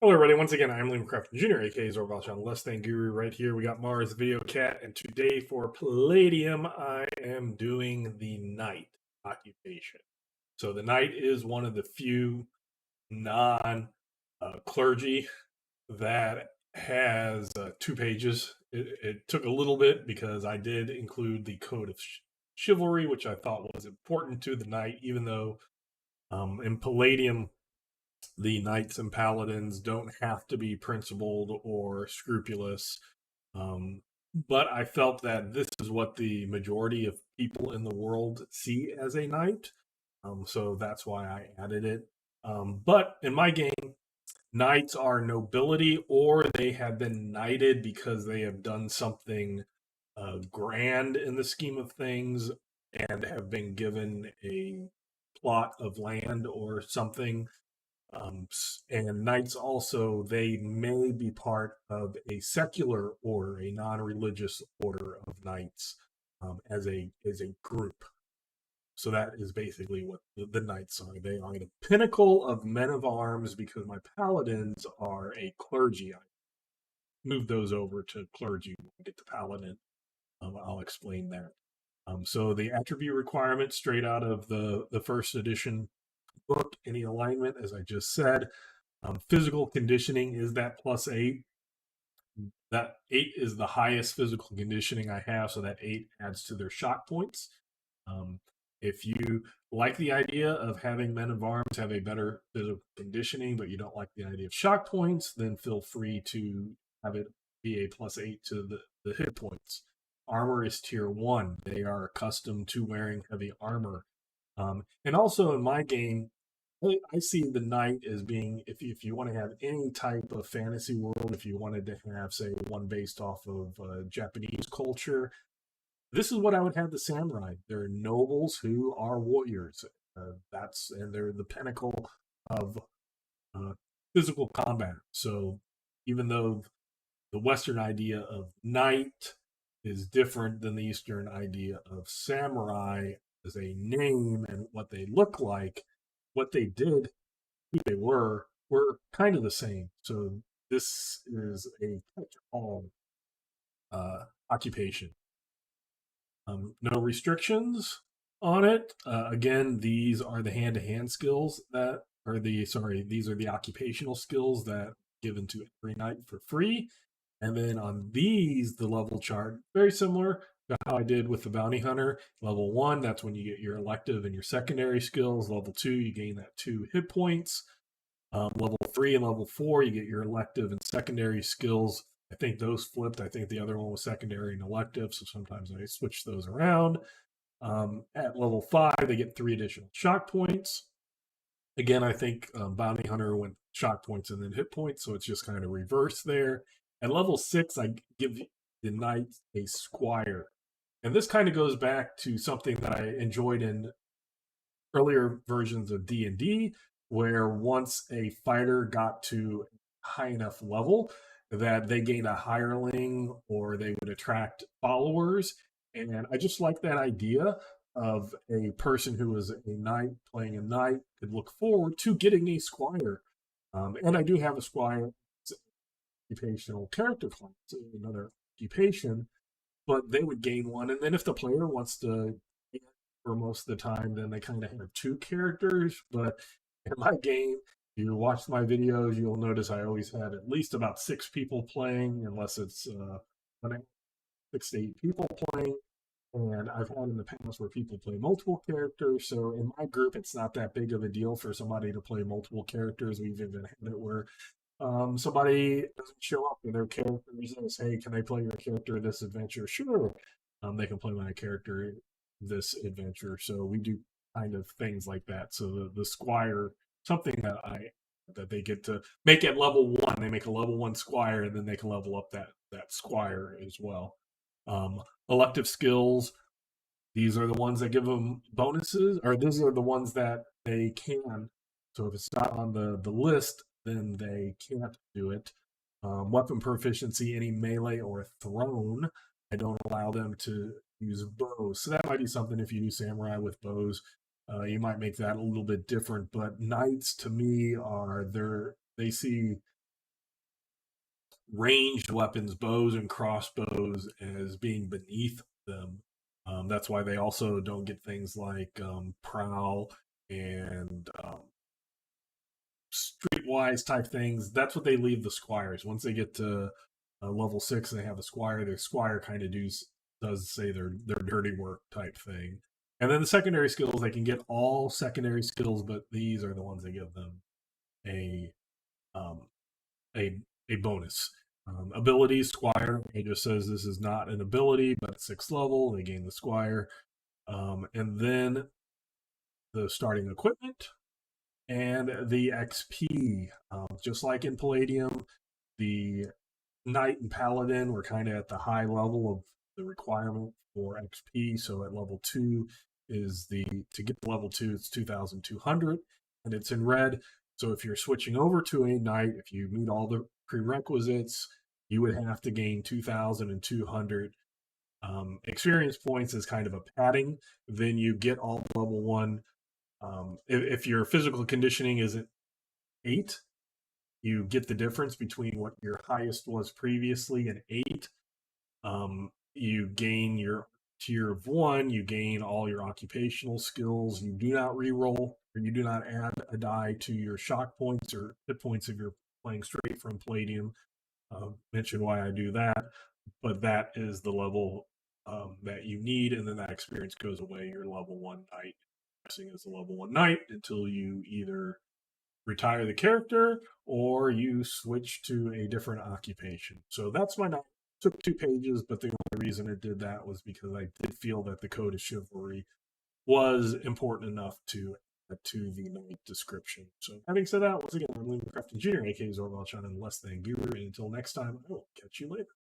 Hello, everybody. Once again, I'm Liam Crafton Jr., aka Zorvalshan Less Than Guru. Right here, we got Mars Video Cat, and today for Palladium, I am doing the Knight occupation. So, the Knight is one of the few non clergy that has 2 pages. It took a little bit because I did include the Code of Chivalry, which I thought was important to the Knight, even though in Palladium, the knights and paladins don't have to be principled or scrupulous. Um, but I felt that this is what the majority of people in the world see as a knight. So that's why I added it. But in my game, knights are nobility or they have been knighted because they have done something grand in the scheme of things and have been given a plot of land or something, and knights also, they may be part of a secular order, a non-religious order of knights, as a group. So that is basically what the knights are. They are the pinnacle of men of arms because my paladins are a clergy. I moved those over to clergy when we get to paladin. I'll explain that. So the attribute requirement straight out of the first edition book, any alignment, as I just said. Physical conditioning is that +8. That 8 is the highest physical conditioning I have, so that 8 adds to their shock points. Um, if you like the idea of having men of arms have a better physical conditioning, but you don't like the idea of shock points, then feel free to have it be a +8 to the hit points. Armor is tier 1. They are accustomed to wearing heavy armor. And also in my game, I see the knight as being, if you want to have any type of fantasy world, if you wanted to have, say, one based off of Japanese culture, this is what I would have the samurai. They're nobles who are warriors. And they're the pinnacle of uh, physical combat. So even though the Western idea of knight is different than the Eastern idea of samurai as a name and what they look like, what they did, who they were kind of the same. So this is a catch-all occupation. No restrictions on it. Again, these are the hand-to-hand skills that are these are the occupational skills that are given to every knight for free. And then on these, the level chart, very similar to how I did with the bounty hunter. Level 1, that's when you get your elective and your secondary skills. Level 2, you gain that 2 hit points. Level 3 and level 4, you get your elective and secondary skills. I think those flipped. I think the other one was secondary and elective, so sometimes I switch those around. At level 5, they get 3 additional shock points. Again, I think Bounty Hunter went shock points and then hit points, so it's just kind of reverse there. At level 6, I give the knight a squire. And this kind of goes back to something that I enjoyed in earlier versions of D&D, where once a fighter got to a high enough level that they gained a hireling or they would attract followers. And I just like that idea of a person who is a knight playing a knight could look forward to getting a squire. And I do have a squire, occupational character class, another occupation, but they would gain one. And then if the player wants to, for most of the time, then they kind of have 2 characters. But in my game, if you watch my videos, you'll notice I always had at least about 6 people playing, unless it's 6 to 8 people playing. And I've had in the past where people play multiple characters. So in my group, it's not that big of a deal for somebody to play multiple characters. We've even had it where somebody doesn't show up and their character says, "Hey, can I play your character this adventure?" Sure, they can play my character this adventure. So we do kind of things like that. So the squire, something that they get to make at level 1. They make a level 1 squire, and then they can level up that squire as well. Elective skills. These are the ones that give them bonuses, or these are the ones that they can. So if it's not on the list, then they can't do it. Weapon proficiency, any melee or thrown. I don't allow them to use bows. So that might be something if you do samurai with bows. You might make that a little bit different. But knights to me they see ranged weapons, bows and crossbows, as being beneath them. That's why they also don't get things like prowl and streetwise type things. That's what they leave the squires. Once they get to level 6 and they have a squire, their squire kind of does say their dirty work type thing. And then the secondary skills, they can get all secondary skills, but these are the ones that give them a um, a a bonus. Abilities, Squire. It just says this is not an ability, but 6th level. They gain the Squire. And then the starting equipment and the XP. Just like in Palladium, the Knight and Paladin were kind of at the high level of the requirement for XP. So at level 2 is to get to level 2, it's 2,200, and it's in red. So if you're switching over to a Knight, if you meet all the prerequisites, you would have to gain 2,200 experience points as kind of a padding. Then you get all level 1. If your physical conditioning isn't 8, you get the difference between what your highest was previously and 8. You gain your tier of 1, you gain all your occupational skills, you do not reroll, or you do not add a die to your shock points or hit points if you're playing straight from Palladium. Mention why I do that, but that is the level that you need, and then that experience goes away. You're level 1 knight, passing as a level 1 knight until you either retire the character or you switch to a different occupation. So that's my knight. Took 2 pages, but the only reason it did that was because I did feel that the code of chivalry was important enough to add to the knight description. So having said that, once again, I'm Crafting Jr., aka Zorval Chan, and less than Guru. And until next time, I will catch you later.